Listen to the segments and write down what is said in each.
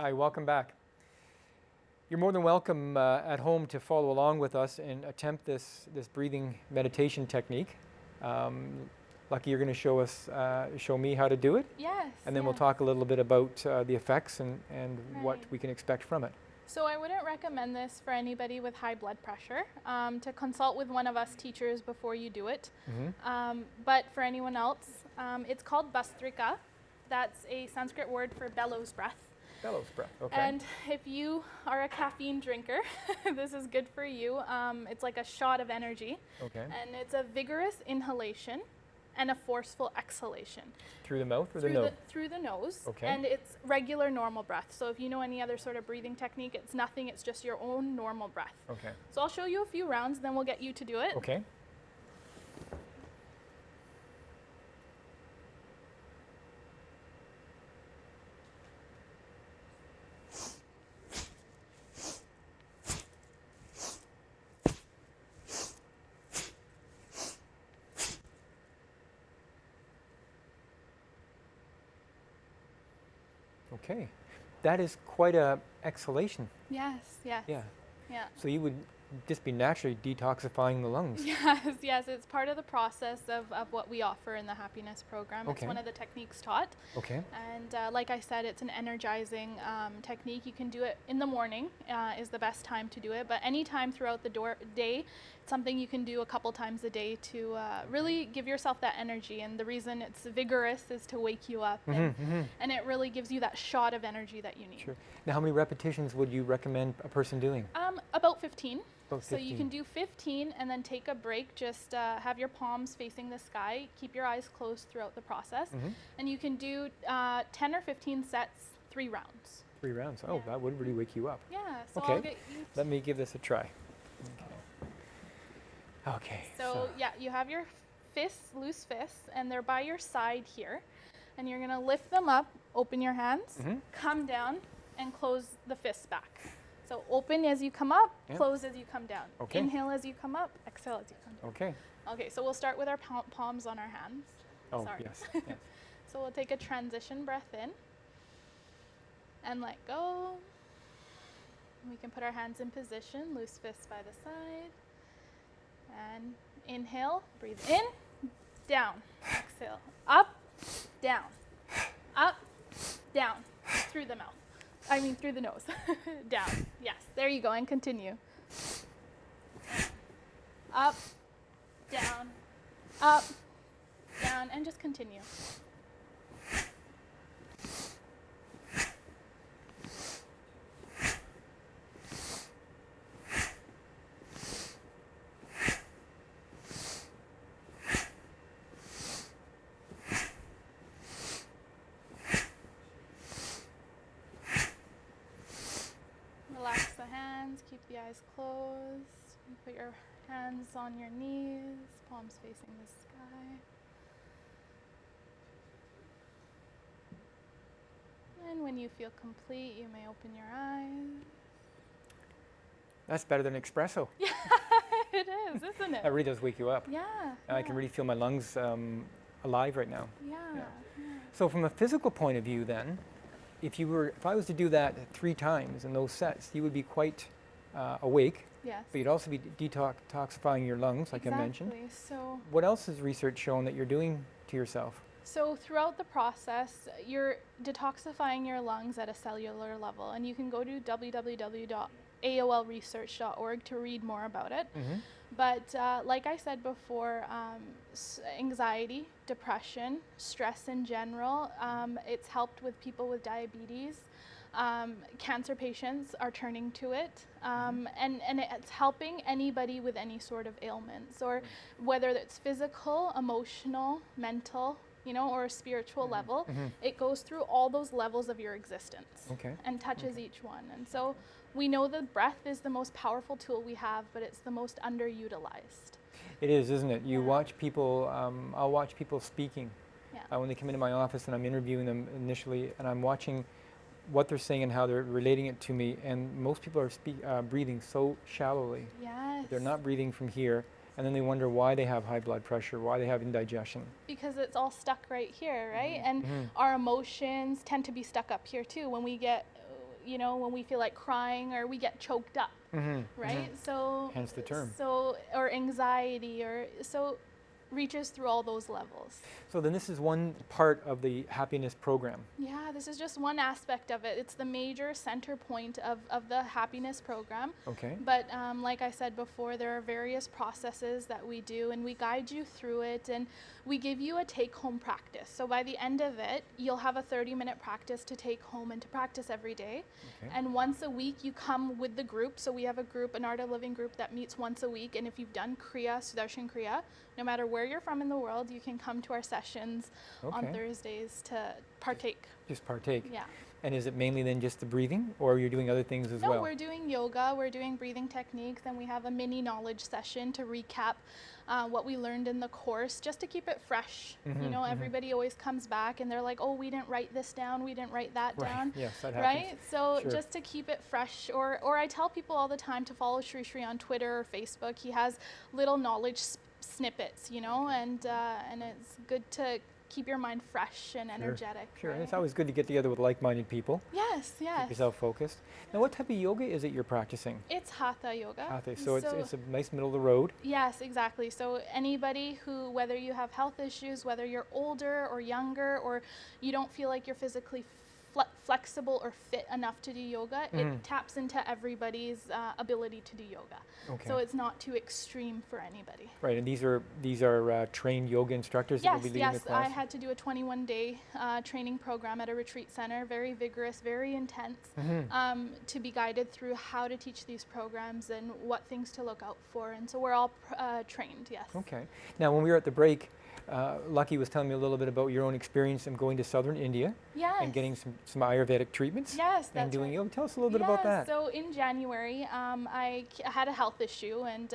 Hi, welcome back. You're more than welcome at home to follow along with us and attempt this breathing meditation technique. Lucky you're going to show me how to do it. Yes. And then we'll talk a little bit about the effects and what we can expect from it. So I wouldn't recommend this for anybody with high blood pressure, to consult with one of us teachers before you do it. But for anyone else, it's called Bastrika. That's a Sanskrit word for bellows breath. Bellows breath, okay. And if you are a caffeine drinker, this is good for you. It's like a shot of energy. Okay. And it's a vigorous inhalation and a forceful exhalation. Through the mouth or the nose? Through the nose. Okay. And it's regular normal breath. So if you know any other sort of breathing technique, it's nothing, it's just your own normal breath. Okay. So I'll show you a few rounds, then we'll get you to do it. Okay. Okay, that is quite a exhalation. Yes, yes. Yeah. Yeah. So you would just be naturally detoxifying the lungs. Yes, yes. It's part of the process of what we offer in the happiness program. Okay. It's one of the techniques taught. Okay. And like I said, it's an energizing technique. You can do it in the morning is the best time to do it, but any time throughout the day, it's something you can do a couple times a day to really give yourself that energy. And the reason it's vigorous is to wake you up, and it really gives you that shot of energy that you need. Sure. Now, how many repetitions would you recommend a person doing? About 15. About 15. So you can do 15 and then take a break. Just have your palms facing the sky. Keep your eyes closed throughout the process. And you can do 10 or 15 sets, 3 rounds. 3 rounds. Oh, that would really wake you up. Yeah. So Okay. I'll get you. Let me give this a try. Okay. So yeah, you have your fists, loose fists, and they're by your side here. And you're going to lift them up, open your hands, come down, and close the fists back. So open as you come up, close as you come down. Okay. Inhale as you come up, exhale as you come down. Okay. Okay, so we'll start with our palms on our hands. Oh, Sorry. yes. Yes. So we'll take a transition breath in and let go. We can put our hands in position, loose fists by the side. And inhale, breathe in, down, exhale, up, down, through the mouth. Through the nose. Down. Yes. There you go. And continue. Up, down, and just continue. Relax the hands, keep the eyes closed. You put your hands on your knees, palms facing the sky. And when you feel complete, you may open your eyes. That's better than espresso. Yeah, it is, isn't it? That really does wake you up. Yeah. I can really feel my lungs alive right now. Yeah. So from a physical point of view then, if I was to do that 3 times in those sets, you would be quite awake, Yes. but you'd also be detoxifying your lungs, like I mentioned. So What else has research shown that you're doing to yourself? So throughout the process, you're detoxifying your lungs at a cellular level, and you can go to www.aolresearch.org to read more about it. But like I said before, anxiety, depression, stress in general, it's helped with people with diabetes. Cancer patients are turning to it, and it's helping anybody with any sort of ailments, or whether it's physical, emotional, mental, or a spiritual level. It goes through all those levels of your existence and touches each one. And so we know the breath is the most powerful tool we have, but it's the most underutilized. It is, isn't it? You watch people, I'll watch people speaking when they come into my office and I'm interviewing them initially, and I'm watching what they're saying and how they're relating it to me, and most people are breathing so shallowly. Yes. They're not breathing from here, and then they wonder why they have high blood pressure, why they have indigestion. Because it's all stuck right here, right? And our emotions tend to be stuck up here too. When we get when we feel like crying or we get choked up, right? So hence the term. So, or anxiety, or so reaches through all those levels. So then this is one part of the happiness program. Yeah, this is just one aspect of it. It's the major center point of the happiness program. Okay. But like I said before, there are various processes that we do, and we guide you through it, and we give you a take-home practice. So by the end of it, you'll have a 30-minute practice to take home and to practice every day. Okay. And once a week, you come with the group. So we have a group, an Art of Living group that meets once a week. And if you've done Kriya, Sudarshan Kriya, no matter where you're from in the world, you can come to our sessions on Thursdays to partake. Just partake. Yeah. And is it mainly then just the breathing, or you're doing other things as well? No, we're doing yoga, we're doing breathing techniques, and we have a mini knowledge session to recap what we learned in the course, just to keep it fresh. Everybody always comes back and they're like, oh, we didn't write this down, we didn't write that down. Yes, that happens. Right? So just to keep it fresh, or I tell people all the time to follow Sri Sri on Twitter or Facebook. He has little knowledge snippets, and it's good to keep your mind fresh and energetic. Sure, right? and it's always good to get together with like-minded people. Yes. Keep yourself focused. Now, what type of yoga is it you're practicing? It's Hatha yoga. Hatha, so it's a nice middle of the road. Yes, exactly. So anybody who, whether you have health issues, whether you're older or younger, or you don't feel like you're physically flexible or fit enough to do yoga, it taps into everybody's ability to do yoga. Okay. So it's not too extreme for anybody. Right, and these are trained yoga instructors that will be leading the class? Yes, I had to do a 21-day training program at a retreat center, very vigorous, very intense, to be guided through how to teach these programs and what things to look out for. And so we're all trained, yes. Okay. Now, when we were at the break, Lucky was telling me a little bit about your own experience in going to southern India and getting some Ayurvedic treatments. Yes, that's and doing right. yoga. Tell us a little bit about that. So in January, I had a health issue, and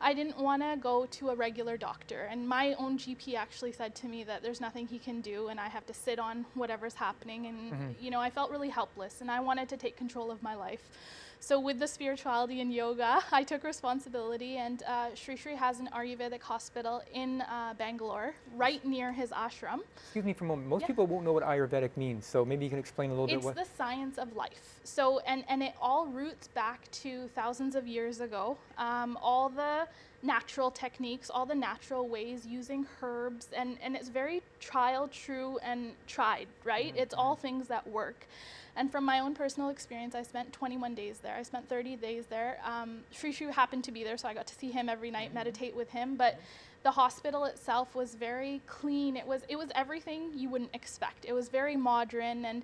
I didn't want to go to a regular doctor. And my own GP actually said to me that there's nothing he can do, and I have to sit on whatever's happening. And I felt really helpless, and I wanted to take control of my life. So with the spirituality and yoga, I took responsibility, and Sri Sri has an Ayurvedic hospital in Bangalore, right near his ashram. Excuse me for a moment. Most people won't know what Ayurvedic means, so maybe you can explain a little bit It's what... the science of life. So, and it all roots back to thousands of years ago. All the natural techniques, all the natural ways, using herbs, and it's very trial, true, and tried, right? It's all things that work. And from my own personal experience, I spent 21 days there. I spent 30 days there. Sri Sri happened to be there, so I got to see him every night, meditate with him. But the hospital itself was very clean. It was everything you wouldn't expect. It was very modern, and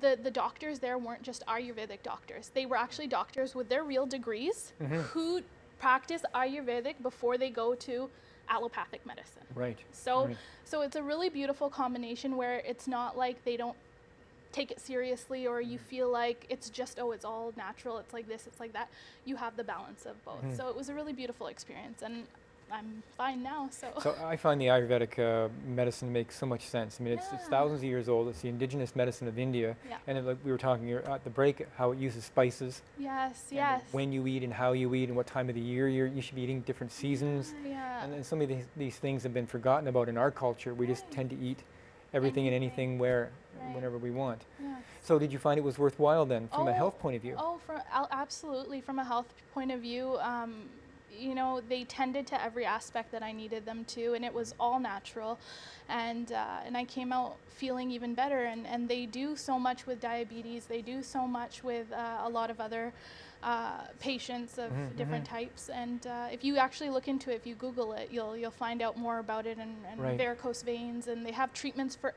the doctors there weren't just Ayurvedic doctors. They were actually doctors with their real degrees who practice Ayurvedic before they go to allopathic medicine. Right. So it's a really beautiful combination where it's not like they don't take it seriously, or you feel like it's just, it's all natural, it's like this, it's like that. You have the balance of both. So it was a really beautiful experience, and I'm fine now. So I find the Ayurvedic medicine makes so much sense. I mean, it's thousands of years old. It's the indigenous medicine of India. Yeah. And like we were talking at the break, how it uses spices. Yes. When you eat and how you eat and what time of the year you should be eating, different seasons. Yeah. And then some of these things have been forgotten about in our culture. We just tend to eat everything and anything whenever we want. Yes. So did you find it was worthwhile then from a health point of view? Absolutely. From a health point of view, they tended to every aspect that I needed them to, and it was all natural. And I came out feeling even better. And they do so much with diabetes. They do so much with a lot of other patients of different types. And if you actually look into it, if you Google it, you'll find out more about it, and varicose veins. And they have treatments for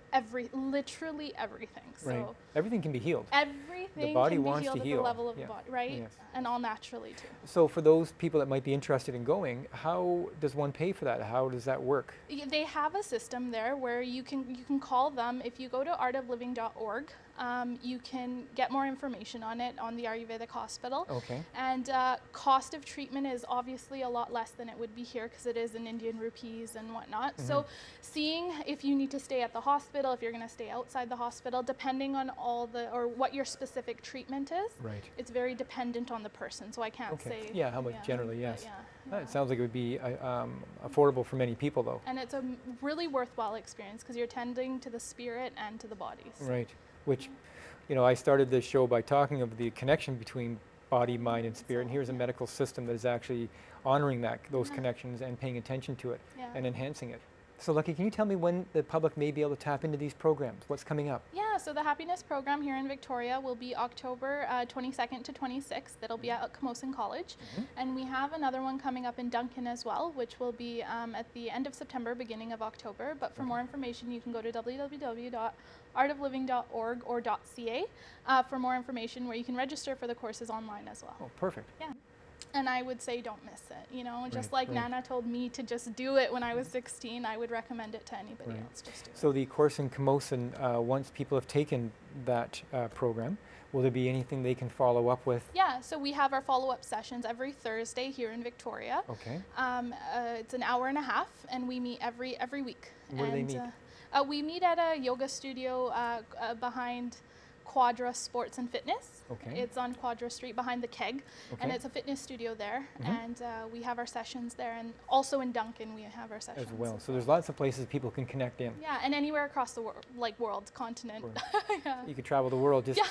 literally everything. So everything can be healed. Everything the body can be wants healed to at heal. the level of the body, right? Yes. And all naturally too. So for those people that might be interested in going, how does one pay for that? How does that work? They have a system there where you can call them. If you go to artofliving.org, you can get more information on it on the Ayurvedic hospital. Okay. And cost of treatment is obviously a lot less than it would be here, because it is in Indian rupees and whatnot. So seeing if you need to stay at the hospital, if you're going to stay outside the hospital, depending on what your specific treatment is, it's very dependent on the person. So I can't say. Yeah, how much generally, yes. Yeah. It sounds like it would be affordable for many people, though. And it's a really worthwhile experience, because you're tending to the spirit and to the bodies. Right. Which, You know, I started this show by talking of the connection between body, mind, and spirit, and here's a medical system that is actually honoring those connections and paying attention to it and enhancing it. So Lucky, can you tell me when the public may be able to tap into these programs? What's coming up? Yeah, so the Happiness Program here in Victoria will be October 22nd to 26th. It'll be at Camosun College. And we have another one coming up in Duncan as well, which will be at the end of September, beginning of October. But for more information, you can go to www.artofliving.org or .ca for more information, where you can register for the courses online as well. Oh, perfect. Yeah. And I would say don't miss it, you know, just like Nana told me to just do it when I was 16, I would recommend it to anybody else. Just do it. So the course in Camosun, once people have taken that program, will there be anything they can follow up with? Yeah, so we have our follow-up sessions every Thursday here in Victoria. Okay. It's an hour and a half, and we meet every week. Where do they meet? We meet at a yoga studio behind Quadra Sports and Fitness. Okay. It's on Quadra Street behind the Keg, and it's a fitness studio there, and we have our sessions there, and also in Duncan we have our sessions. As well. So there's lots of places people can connect in. Yeah, and anywhere across the world, continent. You could travel the world just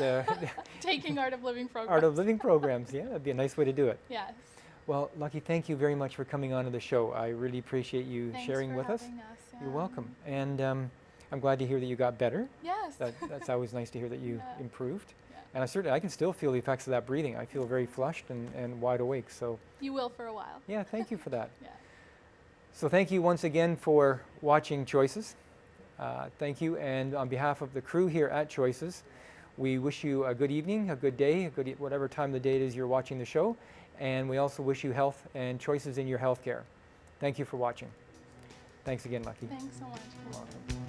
taking Art of Living programs. Art of Living programs, yeah, that'd be a nice way to do it. Yes. Well, Lucky, thank you very much for coming on to the show. I really appreciate you sharing with us. Yeah. You're welcome. And I'm glad to hear that you got better. Yes. That's always nice to hear that you improved. Yeah. And I can still feel the effects of that breathing. I feel very flushed and wide awake. So you will for a while. Yeah, thank you for that. Yeah. So thank you once again for watching Choices. Thank you, and on behalf of the crew here at Choices, we wish you a good evening, a good day, whatever time of the day it is you're watching the show, and we also wish you health and choices in your healthcare. Thank you for watching. Thanks again, Lucky. Thanks so much. You're welcome.